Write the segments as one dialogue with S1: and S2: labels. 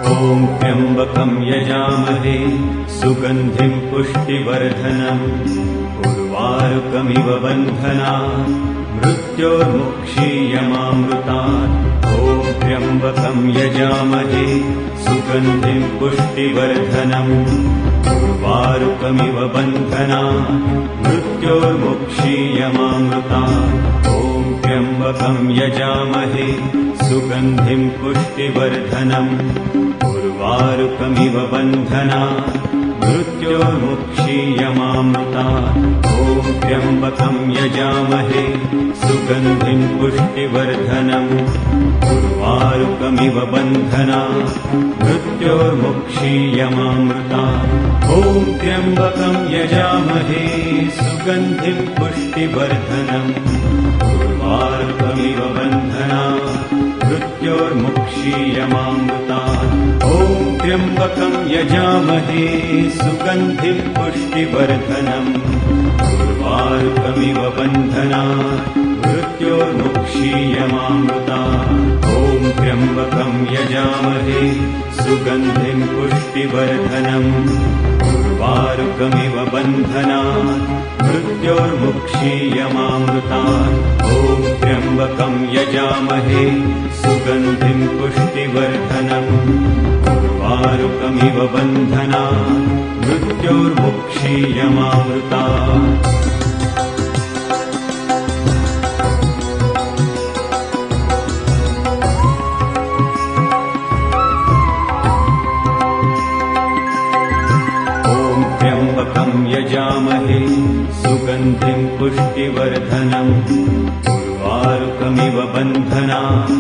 S1: ॐ त्र्यम्बकं यजामहे सुगन्धिं पुष्टिवर्धनम् उर्वारुकमिव बन्धनात् मृत्योर्मुक्षीयमामृतात्। ॐ त्र्यम्बकं यजामहे सुगन्धिं पुष्टिवर्धनम् उर्वारुकमिव बन्धनात् मृत्योर्मुक्षीयमामृतात्। ॐ त्र्यम्बकं यजामहे सुगन्धिं पुष्टिवर्धनम् उर्वारुकमिव बन्धनात् मृत्योर्मुक्षीयमामृतात्। ॐ त्र्यम्बकं यजामहे सुगन्धिं पुष्टिवर्धनम् उर्वारुकमिव बन्धनात् मृत्योर्मुक्षीयमामृतात्। ॐ त्र्यम्बकं यजामहे सुगन्धिं पुष्टिवर्धनम् उर्वारुकमिव बन्धनात् मृत्योर्मुक्षीयमामृतात्। ॐ त्र्यम्बकं यजामहे सुगन्धिं पुष्टिवर्धनम् उर्वारुकमिव बन्धनात् मृत्योर्मुक्षीयमामृतात्। ॐ त्र्यम्बकं यजामहे सुगन्धिं पुष्टिवर्धनम् उर्वारुकमिव बन्धनात् मृत्योर्मुक्षीयमामृतात्। ॐ त्र्यम्बकं यजामहे सुगन्धिं पुष्टिवर्धनम् उर्वारुकमिव बन्धनात् मृत्योर्मुक्षीयमामृतात्। यजामहे सुगन्धिं पुष्टिवर्धनम् उर्वारुकमिव बन्धनात्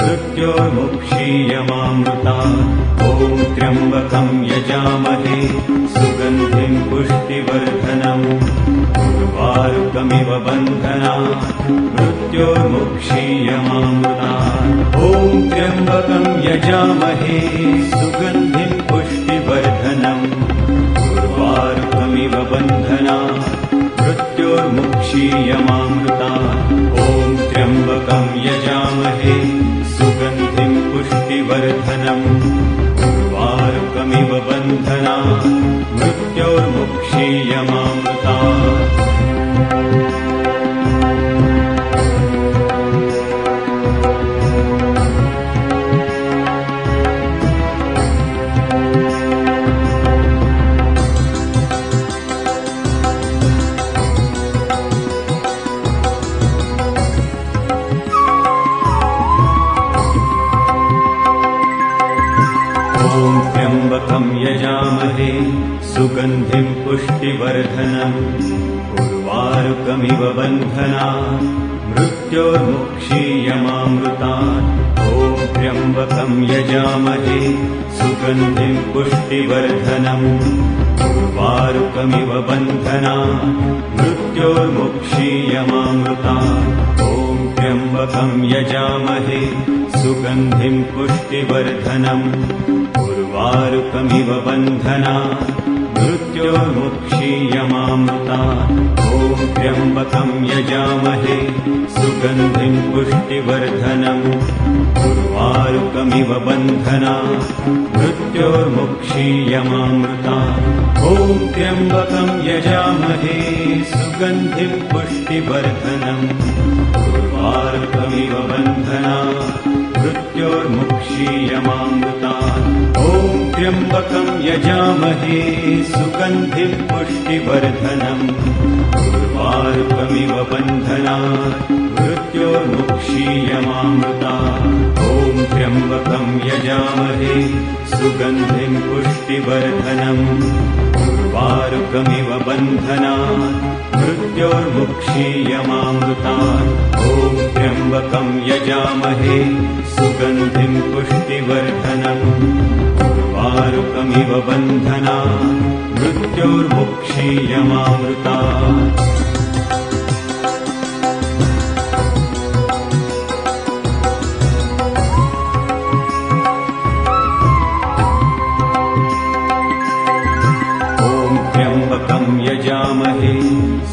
S1: मृत्योर्मुक्षीयमामृतात्। ॐ त्र्यम्बकं यजामहे सुगन्धिं पुष्टिवर्धनम् उर्वारुकमिव बन्धनात् मृत्योर्मुक्षीयमामृतात्। ॐ त्र्यम्बकं यजामहे सुगन्धिं पुष्टिवर्धनम् उर्वारुकमिव बन्धनात् मृत्योर्मुक्षीयमामृतात्। ॐ त्र्यम्बकं यजामहे सुगन्धिं पुष्टिवर्धनम् उर्वारुकमिव बन्धनात् मृत्योर्मुक्षीयमामृतात्। यजामहे सुगन्धिं पुष्टिवर्धनम् उर्वारुकमिव बन्धनात् मृत्योर्मुक्षीयमामृतात्। ॐ त्र्यम्बकं यजामहे सुगन्धिं पुष्टिवर्धनम् उर्वारुकमिव बन्धनात् मृत्योर्मुक्षीयमामृतात्। ॐ त्र्यम्बकं यजामहे सुगन्धिं पुष्टिवर्धनम् उर्वारुकमिव बन्धनात् मृत्योर्मुक्षीयमामृतात्। ॐ त्र्यम्बकं यजामहे सुगन्धिं पुष्टिवर्धनम् उर्वारुकमिव बन्धनात् मृत्योर्मुक्षीयमामृतात्। ॐ त्र्यम्बकं यजामहे सुगन्धिं पुष्टिवर्धनम् उर्वारुकमिव बन्धनात् मृत्योर्मुक्षीयमामृतात्। ॐ त्र्यम्बकं यजामहे सुगन्धिं पुष्टिवर्धनम् उर्वारुकमिव बन्धनात् मृत्योर्मुक्षीयमामृतात्। ॐ त्र्यम्बकं यजामहे सुगन्धिं पुष्टिवर्धनम् उर्वारुकमिव बन्धनात् मृत्योर्मुक्षीयमामृतात्। ॐ त्र्यम्बकं यजामहे सुगन्धिं पुष्टिवर्धनम् उर्वारुकमिव बन्धनात् मृत्योर्मुक्षीयमामृतात्। यजामहे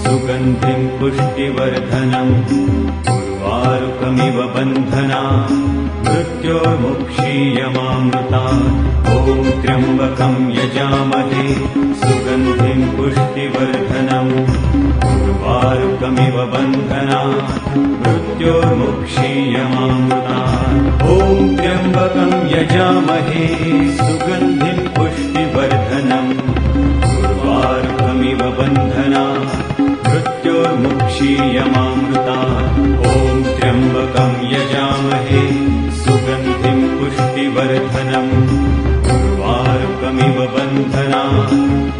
S1: सुगन्धिं पुष्टिवर्धनम् उर्वारुकमिव बन्धनात् मृत्योर्मुक्षीयमामृतात् ॐ त्र्यम्बकं यजामहे सुगन्धिं पुष्टिवर्धनम् उर्वारुकमिव बन्धनात् मृत्योर्मुक्षीयमामृतात् ॐ त्र्यम्बकं यजामहे सुगन्धिं पुष्टिवर्धनम् उर्वारुकमिव बन्धनात् मृत्योर्मुक्षीयमामृतात् ॐ त्र्यम्बकं यजामहे सुगन्धिं पुष्टिवर्धनम् उर्वारुकमिव बन्धनात्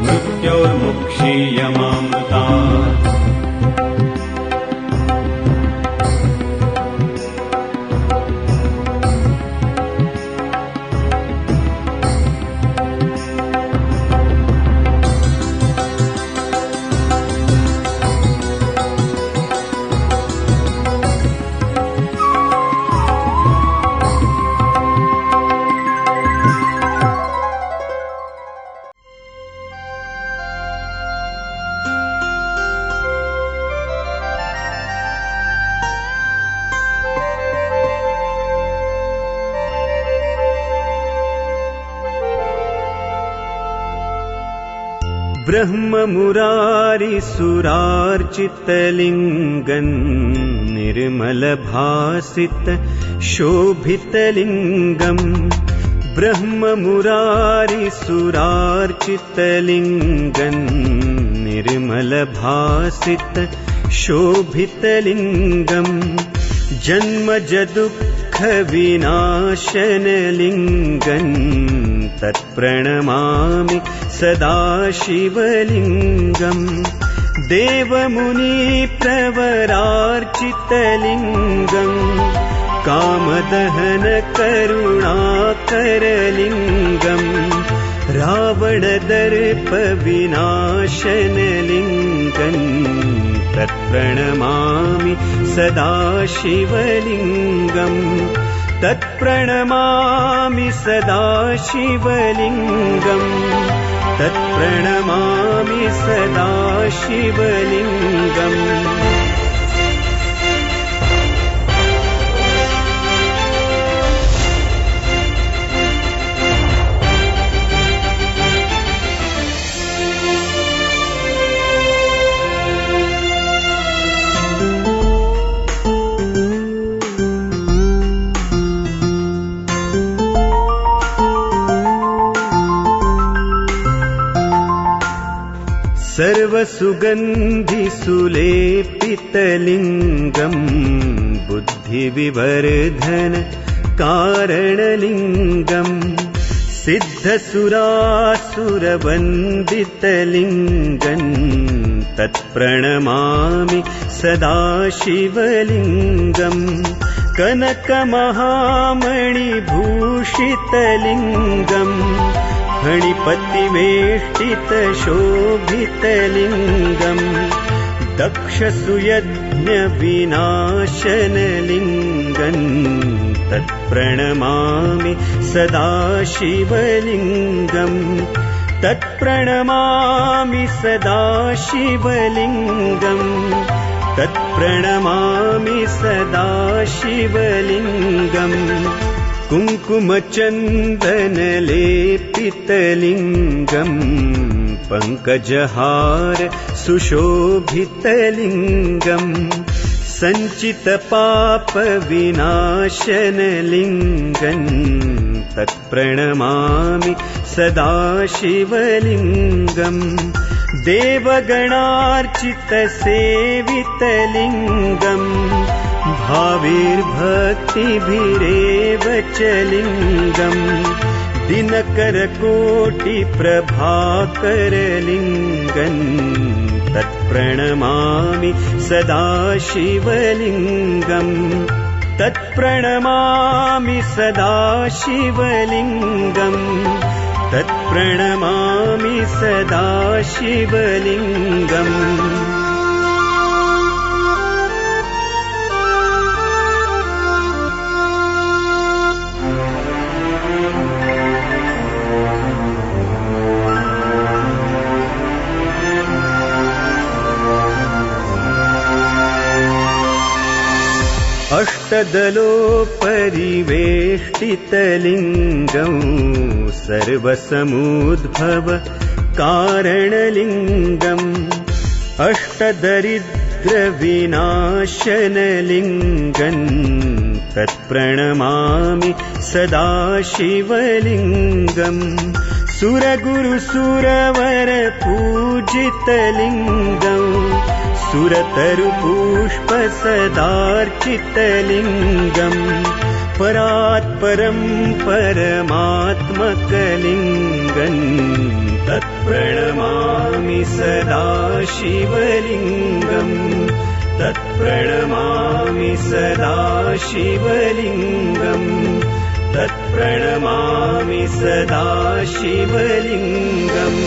S1: मृत्योर्मुक्षीयमामृतात्
S2: ब्रह्ममुरारिसुरार्चितलिङ्गं निर्मलभासित शोभितलिङ्गं ब्रह्ममुरारिसुरार्चितलिङ्गं निर्मलभासित शोभितलिङ्गं जन्मजदुःखविनाशनलिङ्गं तत्प्रणमामि सदा शिवलिङ्गम् देवमुनिप्रवरार्चितलिङ्गम् कामदहनकरुणाकरलिङ्गम् रावणदर्पविनाशनलिङ्गम् तत्प्रणमामि सदा शिवलिङ्गम् तत्प्रणमामि सदा शिवलिङ्गम् तत्प्रणमामि सदा शिवलिङ्गम् सर्वसुगन्धिसुलेपितलिङ्गं बुद्धिविवर्धन कारणलिङ्गं सिद्धसुरासुरवन्दितलिङ्गं तत्प्रणमामि सदा शिवलिङ्गं कनकमहामणिभूषितलिङ्गम् फणिपतिवेष्टितशोभितलिङ्गम् दक्षसुयज्ञविनाशनलिङ्गम् तत्प्रणमामि सदा शिवलिङ्गम् तत्प्रणमामि सदा शिवलिङ्गम् तत्प्रणमामि सदा शिवलिङ्गम् कुङ्कुमचन्दनलेपितलिङ्गम् पङ्कजहार सुशोभितलिङ्गम् सञ्चितपापविनाशनलिङ्गम् तत्प्रणमामि सदा शिवलिङ्गम् देवगणार्चितसेवितलिङ्गम् भाविर्भक्तिभिरेव च लिङ्गम् दिनकरकोटिप्रभाकरलिङ्गम् तत्प्रणमामि सदा शिवलिङ्गम् तत्प्रणमामि सदा शिवलिङ्गम् तत्प्रणमामि सदा शिवलिङ्गम् अष्टदलोपरिवेष्टितलिङ्गं सर्वसमुद्भव कारणलिङ्गम् अष्टदरिद्रविनाशनलिङ्गम् तत्प्रणमामि सदा शिवलिङ्गम् सुरगुरुसुरवरपूजितलिङ्गम् सुरतरुपुष्पसदार्चितलिङ्गम् परात्परं परमात्मकलिङ्गम् तत्प्रणमामि सदा शिवलिङ्गम् तत्प्रणमामि सदा शिवलिङ्गम् तत्प्रणमामि सदा शिवलिङ्गम्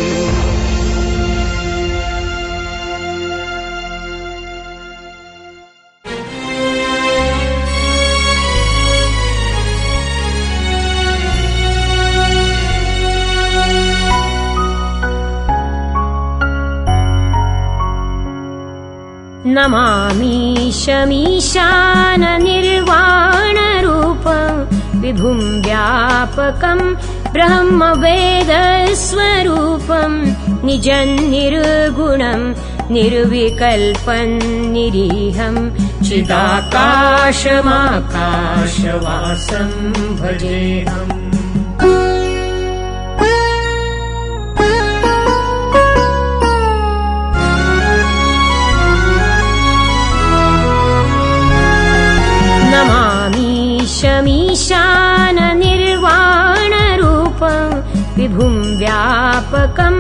S3: नमामि शमीशाननिर्वाणरूपं विभुं व्यापकं ब्रह्मवेदस्वरूपं निजं निर्गुणं निर्विकल्पं निरीहं चिदाकाशमाकाशवासं भजेऽहम् शमीशाननिर्वाणरूपं विभुं व्यापकं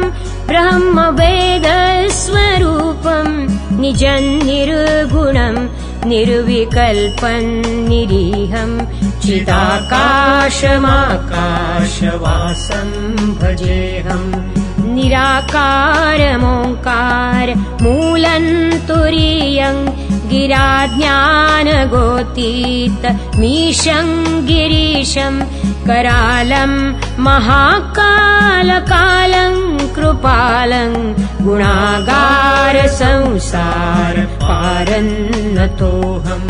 S3: ब्रह्मवेदस्वरूपं निजं निर्गुणं निर्विकल्पं निरीहं चिदाकाशमाकाशवासं भजेऽहम् निराकारमोङ्कार मूलन्तुरीयं गिराज्ञानगोतीत मीशं गिरीशं करालं महाकालकालं कृपालं गुणागार संसार पारन्नतोऽहम्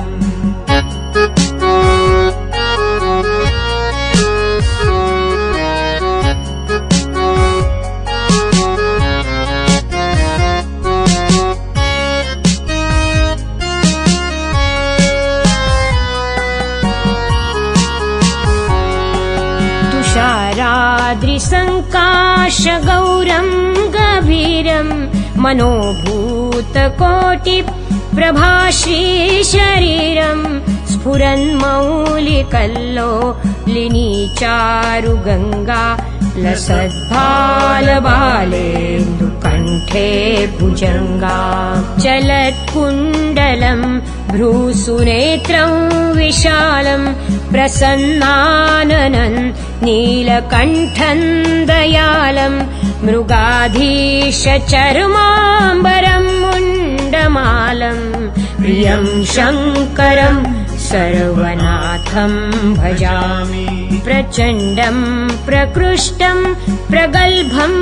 S3: तुषाराद्रिसङ्काशगौरं गभीरं मनोभूतकोटिप्रभाश्रीशरीरं स्फुरन्मौलिकल्लोलिनीचारुगङ्गा लसद्भालबालेन्दुकण्ठे भुजङ्गा चलत्कुण्डलं भ्रूसुनेत्रं विशालं प्रसन्नाननं नीलकण्ठं दयालं मृगाधीशचर्माम्बरं मुण्डमालं प्रियं शङ्करं सर्वनाथं भजामि प्रचण्डं प्रकृष्टं प्रगल्भं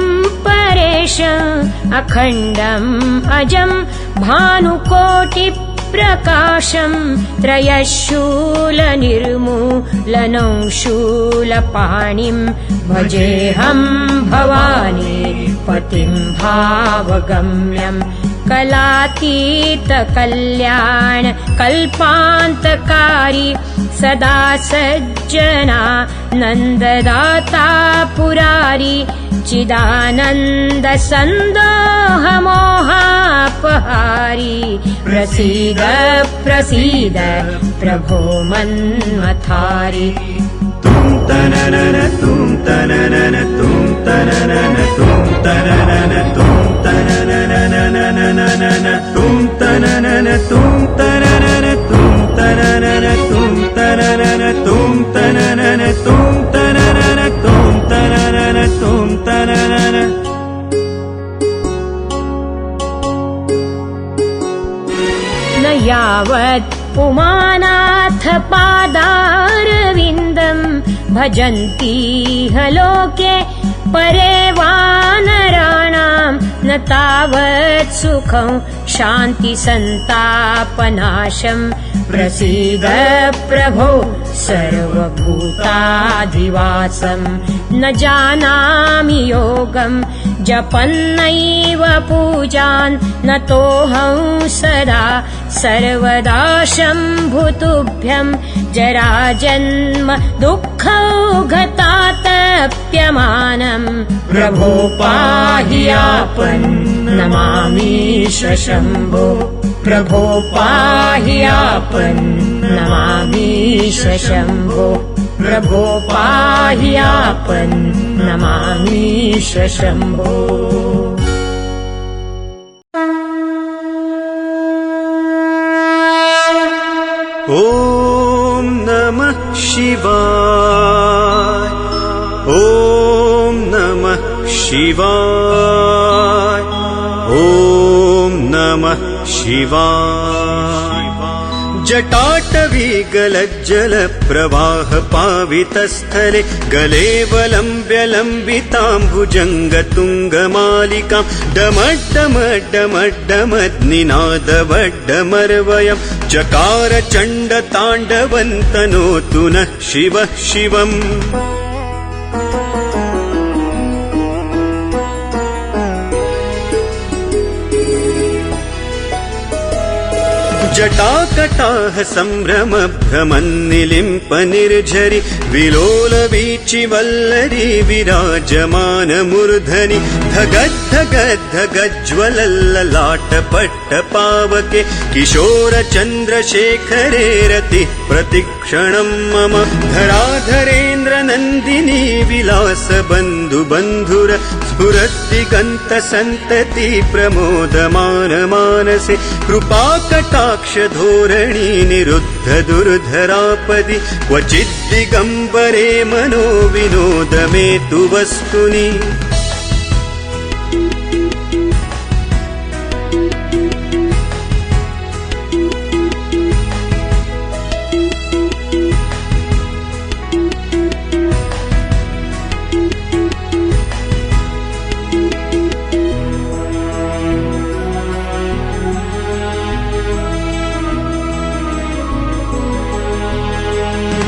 S3: परेश अखण्डं अजं भानुकोटिप्रकाशं त्रयशूलनिर्मूलनं शूलपाणिं भजेऽहं भवानी पतिं भावगम्यं कलातीतकल्याण कल्पान्तकारी सदा सज्जना नन्ददाता पुरारी चिदानन्द सन्दोहमोहापहारी प्रसीद प्रसीद प्रभो मन्मथारी
S2: तुम तननन तुम तननन तुम तननन तुम तननन तुम तननन तुम तननन तुम तननन तुम तननन तुम तननन तुम तननन तुम तननन तुम तननन तुम तननन
S3: न यावत् उमानाथ पादारविन्दं भजन्तीह लोके परे वानराणां न तावत् सुखं शान्तिसन्तापनाशं प्रसीद प्रभो सर्वभूताधिवासम् न जानामि योगम् जपन्नैव पूजान् नतोऽहं सदा सर्वदा शम्भुतुभ्यं जराजन्म दुःखौघतातप्यमानम् प्रभो पाहि आपन्नमामीश शम्भो प्रभो पाहि आपन्नमामीश शम्भो प्रभो पाहि आपन्नमामीश शम्भो।
S2: ॐ नमः शिवाय ॐ नमः शिवाय ॐ नमः शिवाय। जटाटवी गलज्जलप्रवाह पावितस्थले गले वलम्ब्यलम्बिताम्बुजङ्गतुङ्गमालिकां डमड्डमड्डमड्डमद्निनादवड्डमर्वयं चकार चण्डताण्डवन्तनोतु नः शिवः शिवम्। जटाकटाह सम्भ्रम भ्रमन्निलिम्प निर्झरि विलोलवीचिवल्लरी विराजमानमूर्धनि धगद्धगद्धगज्ज्वलल्ललाटपट्टपावके किशोरचन्द्रशेखरे रतिः प्रतिक्षणं मम धराधरेन्द्रनन्दिनी विलासबन्धुबन्धुर स्फुरद्दिगन्तसन्तति प्रमोदमानमानसे कृपाकटाक्षधोरणी निरुद्ध दुर्धरापदि क्वचिद्दिगम्बरे मनो विनोदमेतु वस्तुनि।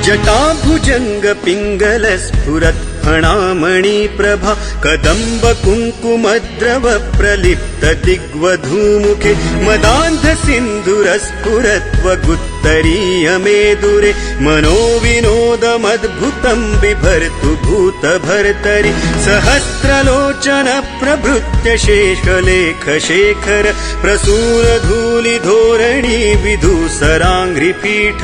S2: जटाभुजंग पिंगल स्फुरत् फणामणि प्रभा कदम्ब कुङ्कुमद्रव प्रलिप्त दिग्वधूमुखे मदान्ध सिन्धुर स्फुरत्वगुत्तरीय मेदुरे मनो विनोदमद्भुतं बिभर्तु भूत भर्तरि सहस्रलोचन प्रभृत्य शेषलेख शेखर प्रसूर धूलि धोरणी विधूसराङ्घ्रिपीठ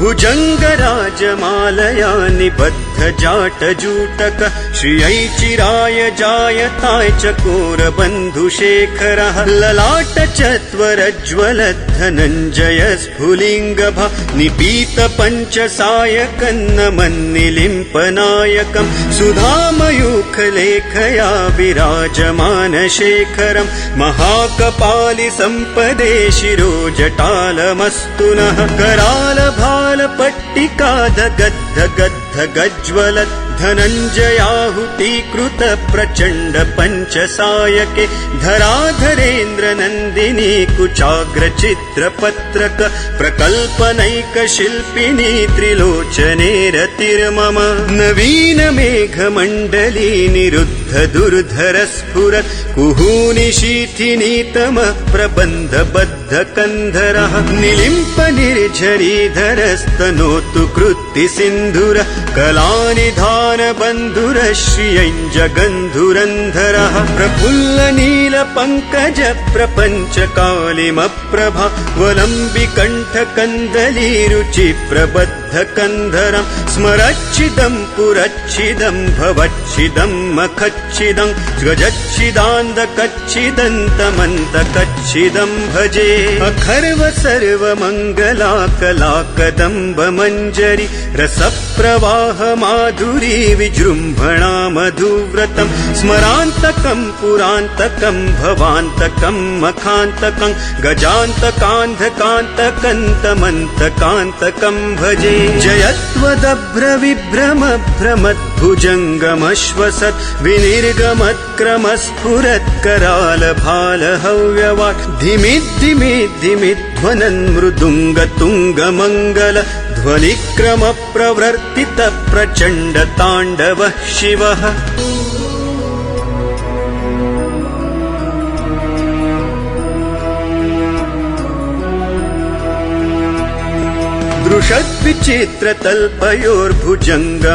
S2: भुजङ्गराजमालया निबद्ध जाटजूटक श्रियै चिराय जायताय चकोर बन्धुशेखरः ललाट चत्वरज्ज्वल धनञ्जय स्फुलिङ्गभा निपीत पञ्चसायकन्नमन्निलिम्पनायकं सुधामयूखलेखया विराजमान शेखरं महाकपालि सम्पदे शिरो जटालमस्तु नः करालभालपट्टिका दगद्ध गद्ध गज्ज्वलत् धनञ्जयाहुतीकृत प्रचण्ड पञ्चसायके धराधरेन्द्र नन्दिनी कुचाग्र चित्रपत्रक प्रकल्पनैक शिल्पिनी त्रिलोचने रतिर्मम नवीन मेघमण्डली निरुद्ध दुर्धर स्फुरत् कुहूनि शीथिनीतम प्रबन्ध बद्ध कन्धरः निलिम्प निर्झरीधरस्तनोतु कृत्ति सिन्धुर कलानिधान बन्धुर श्रियञ्जगन्धुरन्धरः प्रफुल्ल नील पङ्कज प्रपञ्च कालिमप्रभा वलम्बिकण्ठ कन्दली रुचि प्रबद्ध कन्धरं स्मरच्छिदं पुरच्छिदं भवच्छिदं मखच्छिदं गजच्छिदान्दकच्छिदन्तमन्तकच्छिदं भजे अखर्व सर्वमङ्गला कला कदम्ब मञ्जरी रस प्रवाह माधुरी विजृम्भणा मधुव्रतम् स्मरान्तकम् पुरान्तकम् भवान्तकम् मखान्तकम् गजान्तकान्धकान्तकन्तमन्तकान्तकम् भजे जयत्वदभ्रविभ्रमभ्रमद्भुजङ्गमश्वसत् विनिर्गमत्क्रमस्फुरत्करालभालहव्यवाट् धिमिद्धिमिद्धिमिध्वनन् मृदुङ्गतुङ्गमङ्गल ध्वनिक्रमप्रवर्तित प्रचण्डताण्डवः शिवः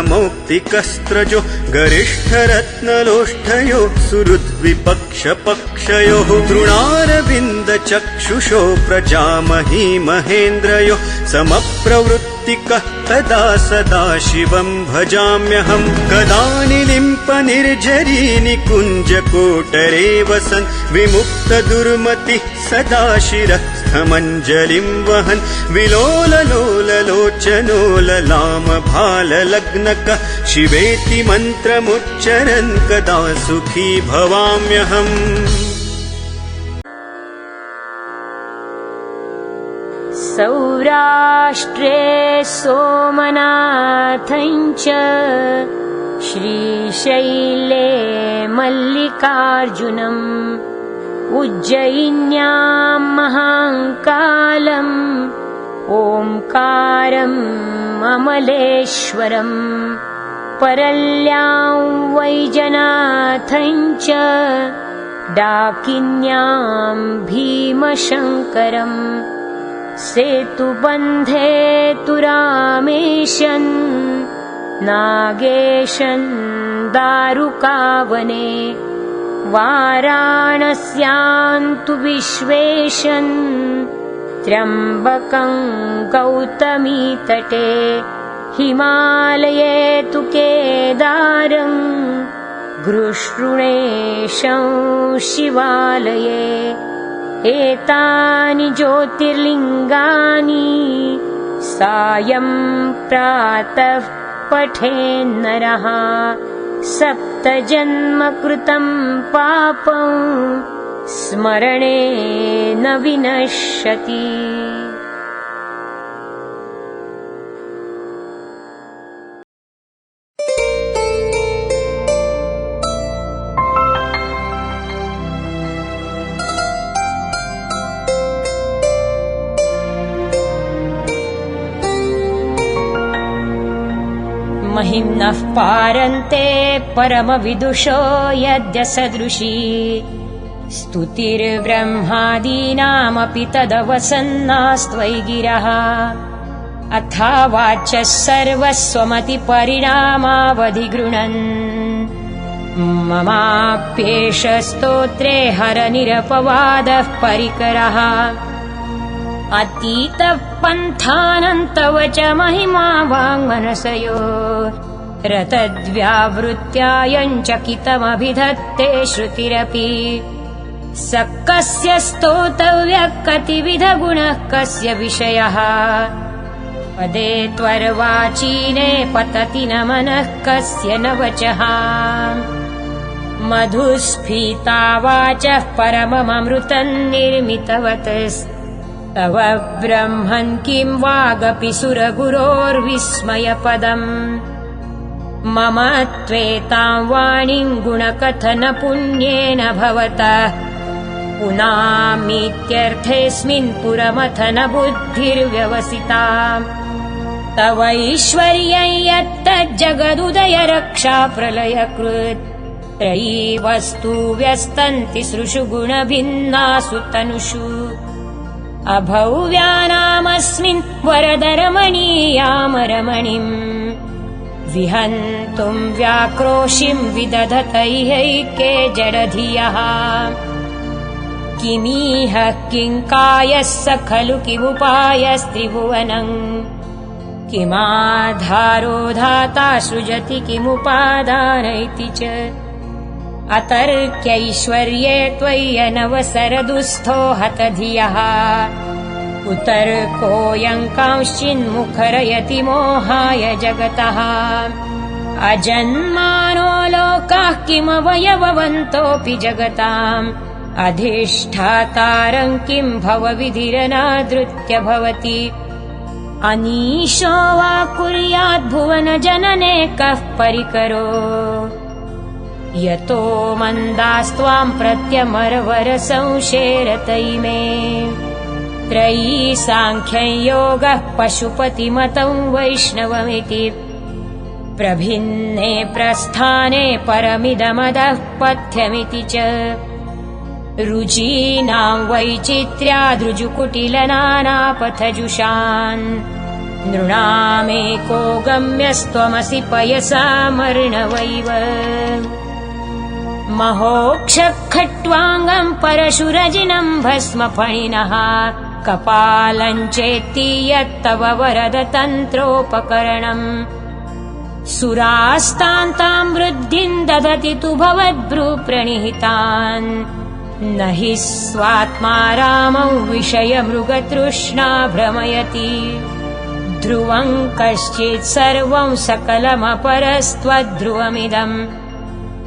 S2: दृशद्विचित्रतल्पयोर्भुजङ्गमौक्तिकस्त्रजो गरिष्ठरत्नलोष्ठयो सुहृद्विपक्षपक्षयोः तृणारविन्दचक्षुषो प्रजामही महेन्द्रयो समप्रवृत्तिकः तदा सदा शिवम् भजाम्यहम् कदा निलिम्पनिर्झरी निकुञ्जकोटरे वसन् विमुक्तदुर्मतिः सदा शिरस्थमञ्जलिम् वहन् विलोललोललोचनो ललामभाललग्नकः शिवेति मन्त्रमुच्चरन् कदा सुखी भवाम्यहम्
S3: सौराष्ट्रे सोमनाथञ्च श्रीशैले मल्लिकार्जुनम् उज्जयिन्यां महाकालम् ओंकारम् अमलेश्वरम् परल्यां वैजनाथञ्च डाकिन्यां भीमशङ्करम् सेतुबन्धे तु रामेशन् नागेशन् दारुकावने वाराणस्यां तु विश्वेशन् त्र्यम्बकं गौतमीतटे हिमालये तु केदारं गृष्णेशं शिवालये एतानि ज्योतिर्लिङ्गानि सायं प्रातः पठेन्नरः सप्तजन्मकृतं पापं स्मरणेन विनश्यति। महिम्नः पारन्ते परमविदुषो यद्य सदृशी स्तुतिर्ब्रह्मादीनामपि तदवसन्नास्त्वयि गिरः अथा वाच्यः सर्वस्वमतिपरिणामावधिगृह्णन् ममाप्येष स्तोत्रे हरनिरपवादः परिकरः अतीतः पन्थानन्तव च महिमा वाङ्मनसयो रतद्व्यावृत्यायञ्चकितमभिधत्ते श्रुतिरपि स कस्य स्तोतव्यः कतिविधगुणः कस्य विषयः पदे त्वर्वाचीने पतति न मनः कस्य न वचः मधुस्फीता वाचः परमममृतं निर्मितवत् तव ब्रह्मन् किं वागपि सुरगुरोर्विस्मयपदम् मम त्वेतां वाणीं गुणकथनपुण्येन भवतः पुनामीत्यर्थेऽस्मिन् पुरमथन बुद्धिर्व्यवसिता तवैश्वर्यं यत्तज्जगदुदयरक्षा प्रलयकृत् त्रयी वस्तु व्यस्तन्ति सृषु गुणभिन्नासु तनुषु अभव्यानामस्मिन् वरदरमणीयामरमणिम् विहन्तुं व्याक्रोशिं विदधतैहैके जडधियः किमीह किङ्कायः स खलु किमुपायस्त्रिभुवनम् किमाधारो धाता सृजति किमुपादानैति च अतर्क्यैश्वर्ये त्वय्यनवसरदुःस्थो हतधियः उतर्कोऽयं कांश्चिन्मुखरयति मोहाय जगतः अजन्मानो लोकाः किमवयववन्तोऽपि जगताम् अधिष्ठातारं किं भवविधिरनादृत्य भवति अनीशो वा कुर्याद् भुवनजनने कः परिकरो यतो मन्दास्त्वां प्रत्यमरवर संशेरतैमे त्रयी साङ्ख्यं योगः पशुपतिमतं वैष्णवमिति प्रभिन्ने प्रस्थाने परमिदमदः पथ्यमिति च रुचीनां वैचित्र्यादृजुकुटिलनानापथजुषान् नृणामेको गम्यस्त्वमसि पयसामर्णवैव महोक्षखट्वाङ्गं परशुरजिनं भस्मफणिनः कपालं चेत्ति यत्तव वरद तन्त्रोपकरणम् सुरास्तान्तां वृद्धिं ददति तु भवद्भ्रूप्रणिहितान् न हि स्वात्मा रामौ विषयमृगतृष्णा भ्रमयति ध्रुवं कश्चित् सर्वं सकलमपरस्त्वद्ध्रुवमिदम्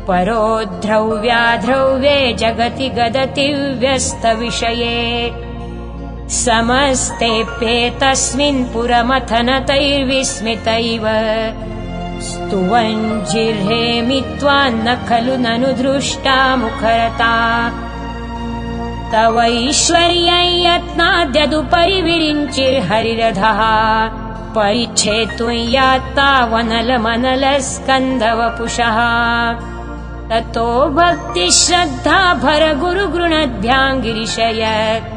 S3: परो ध्रव्याध्रव्ये जगति गदति व्यस्तविषये समस्तेऽप्येतस्मिन् पुरमथनतैर्विस्मितैव स्तुवन् जिह्रेमि त्वान्न खलु ननु दृष्टा मुखरता तवैश्वर्यं यत्नाद्यदुपरि विरिञ्चिर्हरिरधः परिच्छेतुं यात्तावनलमनलस्कन्धवपुषः ततो भक्तिश्रद्धा भरगुरुगृणद्भ्यां गिरिशयत्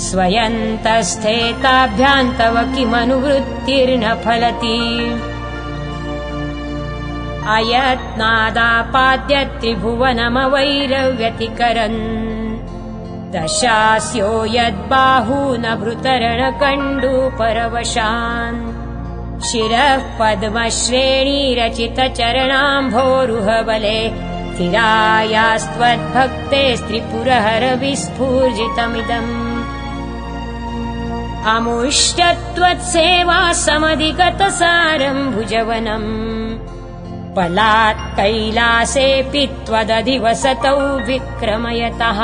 S3: स्वयन्तस्थेताभ्यां तव किमनुवृत्तिर्न फलति अयत्नादापाद्य त्रिभुवनमवैरव्यतिकरन् दशास्यो यद्बाहूनभृतरणकण्डूपरवशान् शिरः पद्मश्रेणीरचितचरणाम्भोरुहबले स्थिरायास्त्वद्भक्ते स्त्रिपुरहर विस्फूर्जितमिदम् अमुष्टत्वत्सेवा समधिगतसारं भुजवनम् पलात् कैलासेऽपि त्वदधिवसतौ विक्रमयतः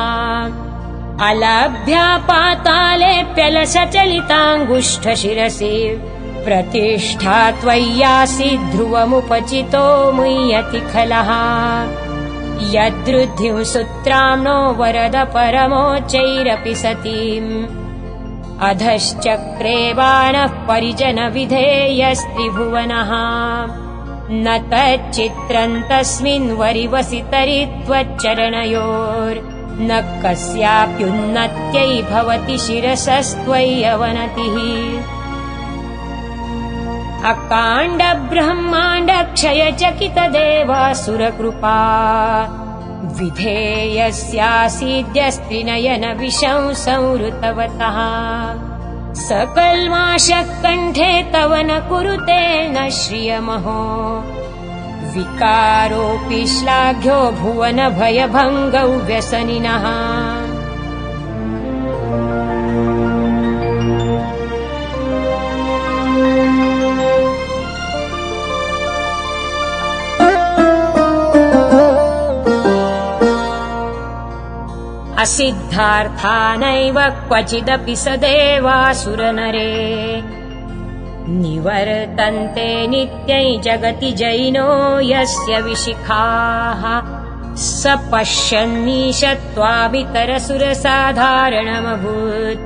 S3: अलभ्या पातालेऽप्यलसचलिताङ्गुष्ठशिरसि प्रतिष्ठा त्वय्यासि ध्रुवमुपचितो मुह्यति खलः यदृद्धिं सुत्राम्नो वरद परमोच्चैरपि सतीम् अधश्चक्रे बाणः परिजनविधेयस्त्रिभुवनः न तच्चित्रं तस्मिन् वरिवसि तरि त्वच्चरणयोर्न कस्याप्युन्नत्यै भवति शिरसस्त्वय्यवनतिः अकाण्ड ब्रह्माण्ड क्षयचकितदेवासुरकृपा विधेयस्यासीद्यस्त्रिनयन विशं संवृतवतः सकल्माषः कण्ठे तव न कुरुते न श्रियमहो विकारोऽपि श्लाघ्यो भुवन भयभङ्गौ व्यसनिनः असिद्धार्था नैव क्वचिदपि सदेवासुरनरे निवर्तन्ते नित्यै जगति जैनो यस्य विशिखाः स पश्यन्नीशत्वाभितरसुरसाधारणमभूत्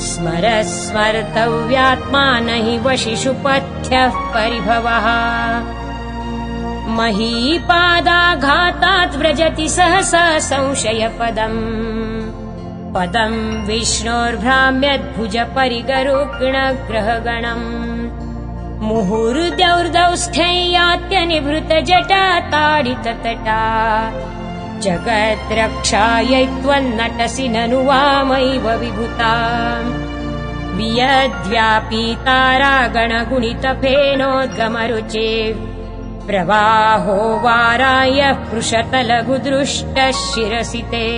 S3: स्मर स्मर्तव्यात्मा न हि वशिषुपथ्यः परिभवः महीपादाघातात् व्रजति सहसा संशयपदम् पदम् विष्णोर्भ्राम्यद्भुजपरिगरुग्णग्रहगणम् मुहुर्द्यौर्दौष्ठ्ययात्यनिभृतजटा ताडिततटा जगद्रक्षायै त्वन्नटसि ननु वामैव विभूता वियद्व्यापीतारागणगुणितफेनोद्गमरुचे प्रवाहो वाराय पृषतलघुदृष्टः शिरसि ते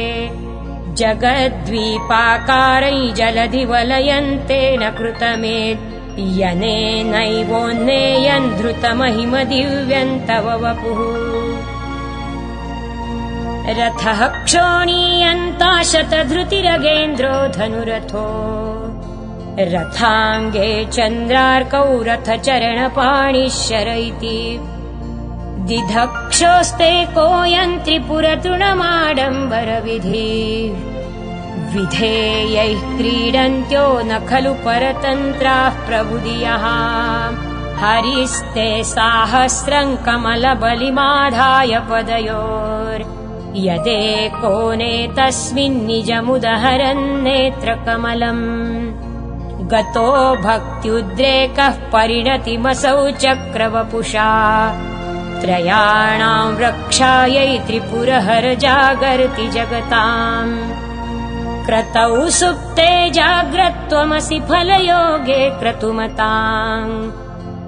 S3: जगद्द्वीपाकारै जलधिवलयन्ते न कृतमेत् यनेनैवोन्नेयन् धृतमहिमदिव्यं तव वपुः रथः क्षोणीयन्ता शतधृतिरगेन्द्रो धनुरथो रथाङ्गे चन्द्रार्कौ रथचरणपाणिः शर इति दिधक्षोस्ते कोऽयं त्रिपुरतृणमाडम्बरविधि विधेयैः क्रीडन्त्यो न खलु परतन्त्राः प्रबुधियः हरिस्ते साहस्रं कमलबलिमाधाय पदयोर्यदेकोनेतस्मिन् निजमुदहरन्नेत्रकमलम् गतो भक्त्युद्रेकः परिणतिमसौ चक्रवपुषा त्रयाणां रक्षायै त्रिपुरहर जागर्ति जगताम् क्रतौ सुप्ते जाग्रत्वमसि फलयोगे क्रतुमताम्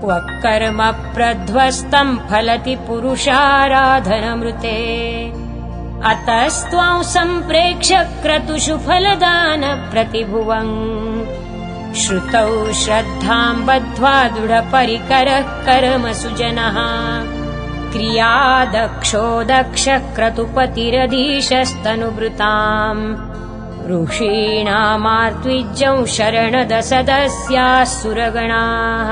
S3: क्व कर्म प्रध्वस्तं फलति पुरुषाराधनमृते अतस्त्वां सम्प्रेक्ष्य क्रतुषु फलदान प्रतिभुवम् श्रुतौ श्रद्धां बद्ध्वा दृढपरिकरः कर्मसु जनः क्रिया दक्षो दक्षः क्रतुपतिरधीशस्तनुभृताम् ऋषीणामार्त्विज्यौ शरणदसदस्याः सुरगणाः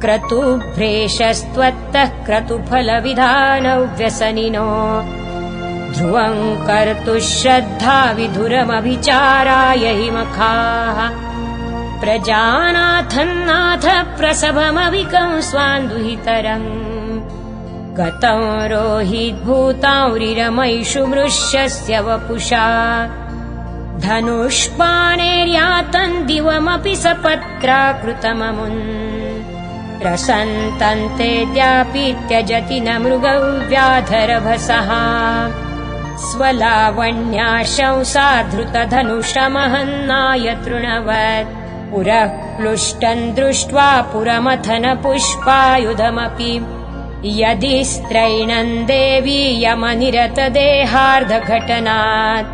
S3: क्रतुभ्रेशस्त्वत्तः क्रतुफलविधानौ व्यसनिनो ध्रुवं कर्तुः श्रद्धा विधुरमभिचाराय हि मखाः प्रजानाथन्नाथ प्रसभमविकं स्वान्दुहितरम् गतं रोहिद्भूतांरिरमैषु मृष्यस्य वपुषा धनुष्पाणेर्यातं दिवमपि सपत्राकृतममुन् रसन्तन्तेऽद्यापि त्यजति न मृगौ व्याधरभसः स्वलावण्या शंसा धृतधनुषमहन्नाय तृणवत् पुरः प्लुष्टन् दृष्ट्वा पुरमथन पुष्पायुधमपि यदि स्त्रैणन् देवी यमनिरतदेहार्धघटनात्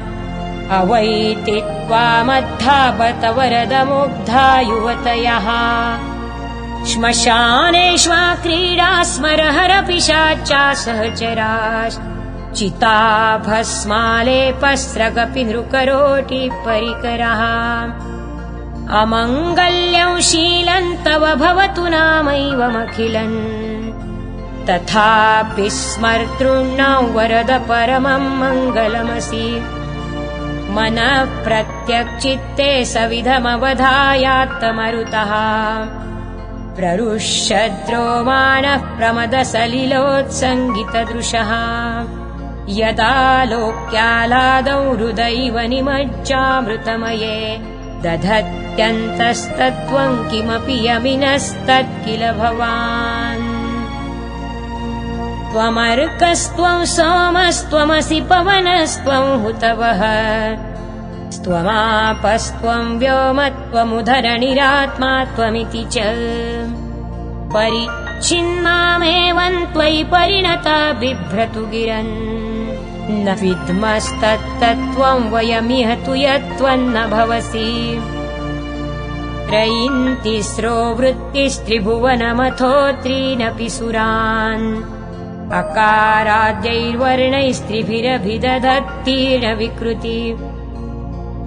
S3: अवैति त्वामद्धापत वरदमुग्धा युवतयः श्मशानेष्वा क्रीडा स्मरहरपिशाचा सहचराश्च चिता भस्मालेपस्रगपि नृकरोटि परिकरः अमङ्गल्यं शीलं तव भवतु नामैवमखिलन् तथापि स्मर्तॄणां वरद परमं मङ्गलमसि मनः प्रत्यक्चित्ते सविधमवधायात्तमरुतः प्ररुष्यद्रोमाणः प्रमदसलिलोत्सङ्गितदृशः यदा लोक्यालादौ हृदैव निमज्जामृतमये दधत्यन्तस्तत्त्वं किमपि यमिनस्तत् किल भवान् त्वमर्कस्त्वं सोमस्त्वमसि पवनस्त्वं हुतवः त्वमापस्त्वं व्योमत्वमुधरणिरात्मा त्वमिति च परिच्छिन्नामेवं त्वयि परिणता बिभ्रतु गिरन् न विद्मस्तत्तत्त्वं वयमिह तु यत्त्वन्न भवसि त्रयीन्तिस्रो वृत्तिस्त्रिभुवनमथो त्रीनपि सुरान् अकाराद्यैर्वर्णैस्त्रिभिरभिदधत्तीर्ण विकृति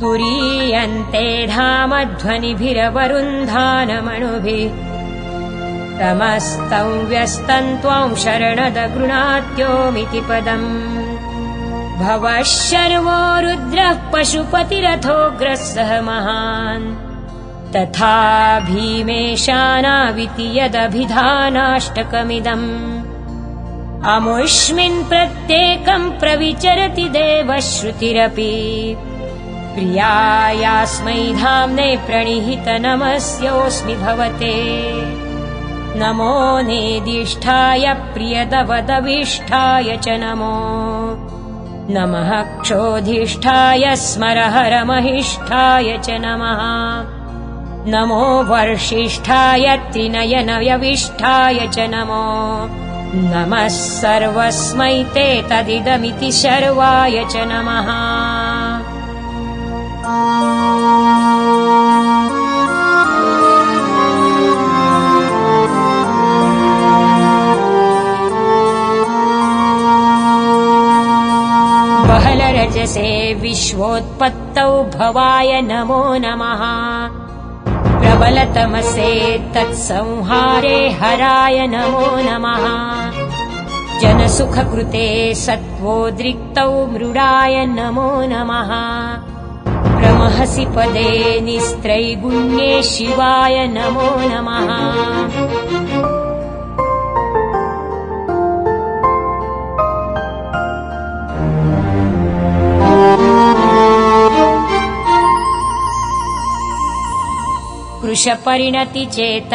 S3: तुरीयन्ते धामध्वनिभिरवरुन्धानमणुभिः तमस्तं व्यस्तं त्वां शरणदगृणात्योमिति पदम् भवः शर्वो रुद्रः पशुपतिरथोग्रः महान् तथा भीमेशानाविति यदभिधानाष्टकमिदम् अमुष्मिन् प्रत्येकं प्रविचरति देवश्रुतिरपि प्रियायास्मै धाम्ने प्रणिहित नमस्योऽस्मि भवते नमो नेदिष्ठाय प्रियदवदविष्ठाय च नमो नमः क्षोधिष्ठाय स्मरहरमहिष्ठाय च नमः नमो वर्षिष्ठाय त्रिनयनयविष्ठाय च नमो नमः सर्वस्मै ते तदिदमिति शर्वाय च नमः बहलरजसे विश्वोत्पत्तौ भवाय नमो नमः। प्रबलतमसे तत्संहारे हराय नमो नमः। जनसुखकृते सत्त्वोद्रिक्तौ मृडाय नमो नमः। प्रमहसि पदे निस्त्रैगुण्ये शिवाय नमो नमः। कृशपरिणति चेत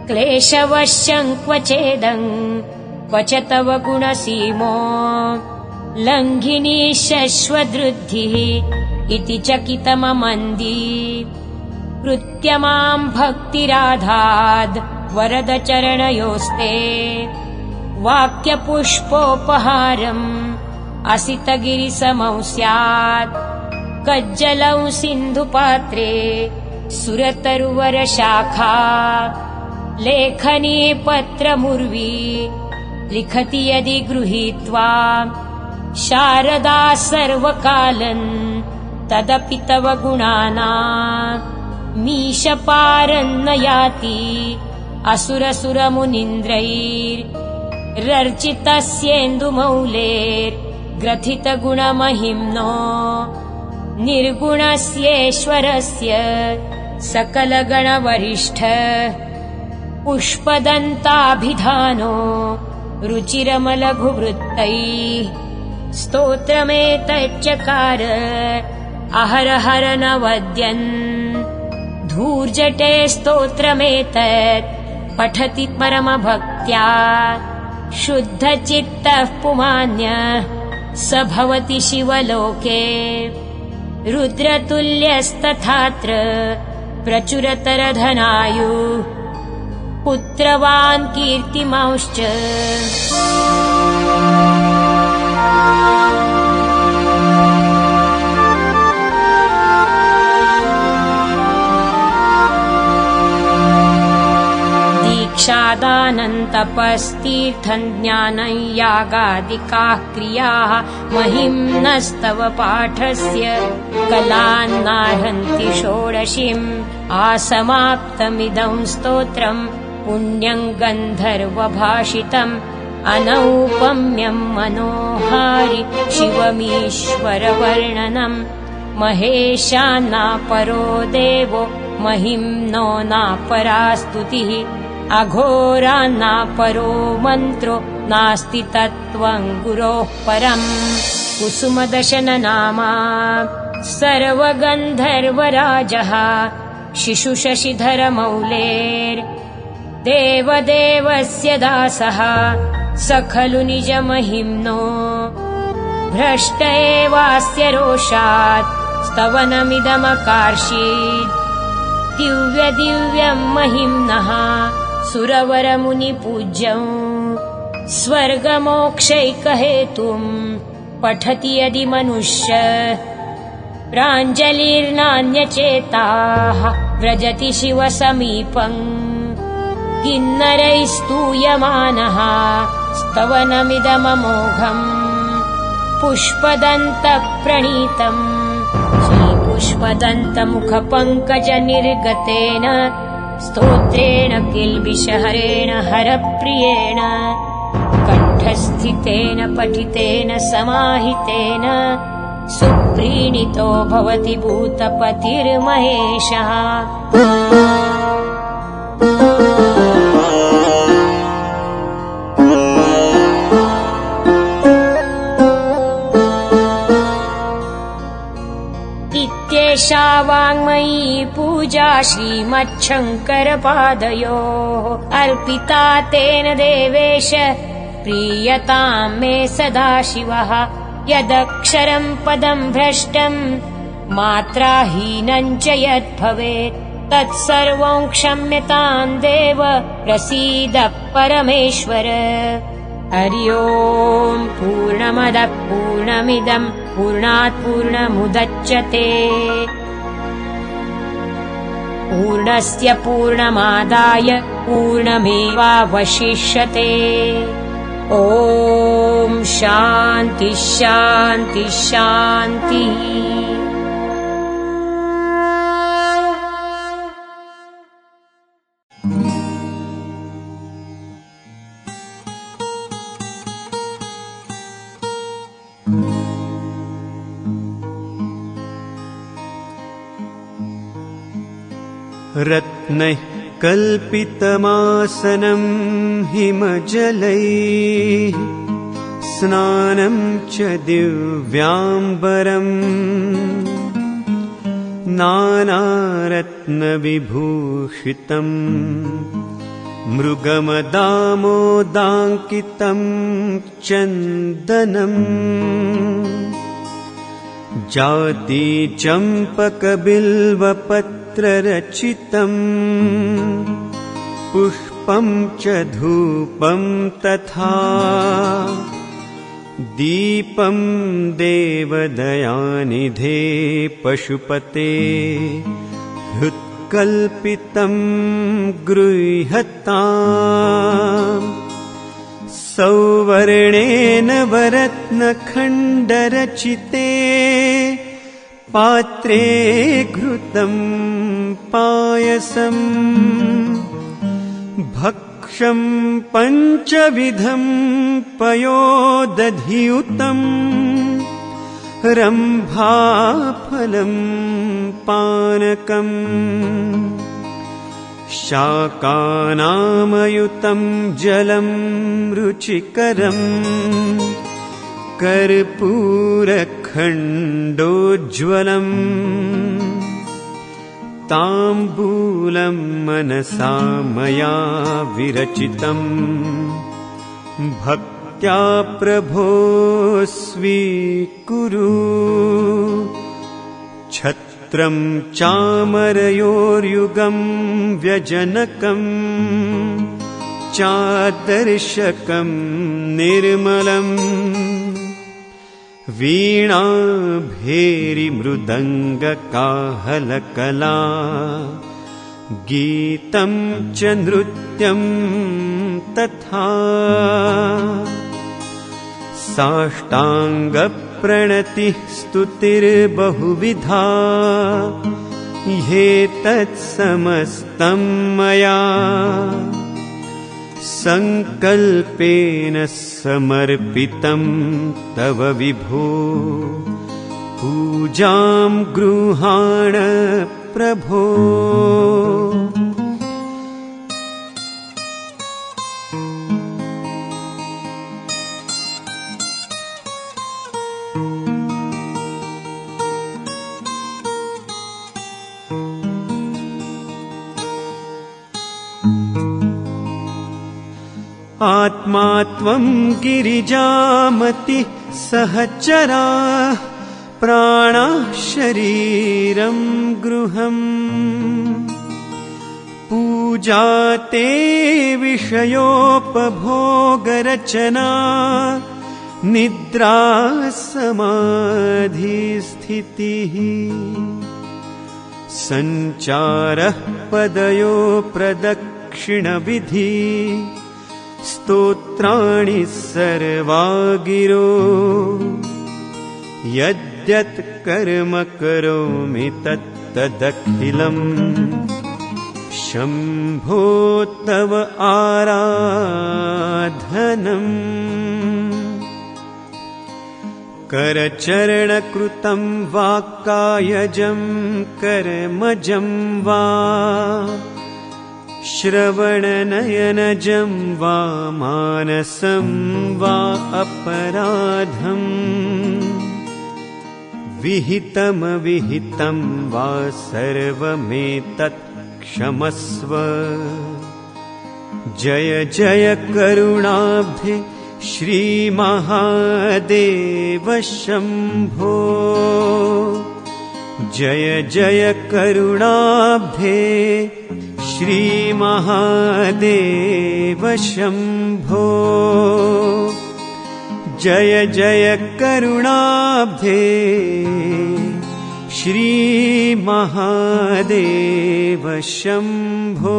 S3: क्लेशवश्यं क्वचेदं क्वच तव गुणसीमो लङ्घिनी शश्वदृद्धिः इति चकितममन्दी कृत्यमां भक्तिराधाद् वरद चरणयोस्ते वाक्यपुष्पोपहारम् असितगिरिसमौ स्यात् कज्जलौ सिन्धुपात्रे सुरतरुवरशाखा लेखनी पत्रमुर्वी लिखति यदि गृहीत्वा शारदा सर्वकालन् तदपि तव गुणानाम् मीशपारन्न याति असुरसुरमुनीन्द्रैर्रर्चितस्येन्दुमौलेर्ग्रथितगुणमहिम्नो निर्गुणस्येश्वरस्य सकलगणवरिष्ठ पुष्पदन्ताभिधानो रुचिरमलघुवृत्तैः स्तोत्रमेतच्चकार अहरहर नवद्यन् धूर्जटे स्तोत्रमेतत् पठति परमभक्त्या शुद्धचित्तः पुमान्यः स भवति शिवलोके रुद्रतुल्यस्तथात्र प्रचुरतरधनायुः पुत्रवान् कीर्तिमांश्च दीक्षादानन्तपस्तीर्थं ज्ञानं यागादिकाः क्रियाः महिम्नस्तव पाठस्य कलान्नार्हन्ति षोडशीम् आसमाप्तमिदं स्तोत्रम् पुण्यं गन्धर्वभाषितम् अनौपम्यं मनोहारि शिवमीश्वरवर्णनम् महेशान्नापरो देवो महिम्नो नापरा स्तुतिः अघोरान्नापरो मन्त्रो नास्ति तत्त्वं गुरोः परम् कुसुमदशननामा सर्वगन्धर्वराजः शिशुशशिधरमौलेर् देवदेवस्य दासः स खलु निजमहिम्नो भ्रष्ट एवास्य रोषात् स्तवनमिदमकार्षीत् दिव्यदिव्यं महिम्नः सुरवरमुनिपूज्यं स्वर्गमोक्षैकहेतुं पठति यदि मनुष्य प्राञ्जलिर्नान्यचेताः व्रजति शिवसमीपम् किन्नरैः स्तूयमानः स्तवनमिदममोघम् पुष्पदन्तप्रणीतम् श्रीपुष्पदन्तमुखपङ्कजनिर्गतेन स्तोत्रेण किल्बिषहरेण हरप्रियेण कण्ठस्थितेन पठितेन समाहितेन सुप्रीणितो भवति भूतपतिर्महेशः इत्येषा वाङ्मयी पूजा श्रीमच्छङ्करपादयोः अर्पिता तेन देवेश प्रीयतां मे सदाशिवः यदक्षरं पदं भ्रष्टं मात्राहीनं च यद्भवेत् तत्सर्वं क्षम्यतां देव प्रसीद परमेश्वर। हरि ओम् पूर्णमदः पूर्णमिदं पूर्णात् पूर्णमुदच्यते पूर्णस्य पूर्णमादाय पूर्णमेवावशिष्यते ॐ शान्ति शान्ति शान्तिः।
S2: रत्नैः कल्पितमासनं हिमजलैः स्नानं च दिव्याम्बरम् नानारत्नविभूषितम् मृगमदामोदाङ्कितं चन्दनम् जाति चम्पकबिल्वपत्ररचितम् पुष्पं च धूपं तथा दीपं देवदयानिधे पशुपते हृत्कल्पितं गृह्यताम् सौवर्णेन वरत्नखण्डरचिते पात्रे घृतं पायसम् भक्षं पञ्चविधं पयोदधियुतं रम्भाफलं पानकम् शाकानामयुतं जलं रुचिकरम् कर्पूरखण्डोज्ज्वलम् ताम्बूलं मनसा मया विरचितम् भक्त्या प्रभो स्वीकुरु छत्रं चामरयोर्युगं व्यजनकम् चादर्शकं निर्मलम् वीणा भेरिमृदङ्गकाहलकला गीतं च नृत्यं तथा साष्टाङ्गप्रणतिः स्तुतिर्बहुविधा ह्येतत्समस्तं मया संकल्पेन समर्पितं तव विभो पूजां गृहाण प्रभो। आत्मा त्वं गिरिजामति सहचरा प्राणाः शरीरं गृहम् पूजा ते विषयोपभोगरचना निद्रा समाधिस्थितिः सञ्चारः पदयो प्रदक्षिणविधि स्तोत्राणि सर्वा गिरो यद्यत् कर्म करोमि तत्तदखिलम् शम्भो तव आराधनम् करचरणकृतं वा कायजं कर्मजं वा श्रवणनयनजं वा मानसं वा अपराधम् विहितमविहितं वा सर्वमेतत् क्षमस्व जय जय करुणाब्धे श्रीमहादेव शम्भो जय जय करुणाब्धे श्रीमहादेव शम्भो जय जय करुणाब्धे श्री महादेव शम्भो।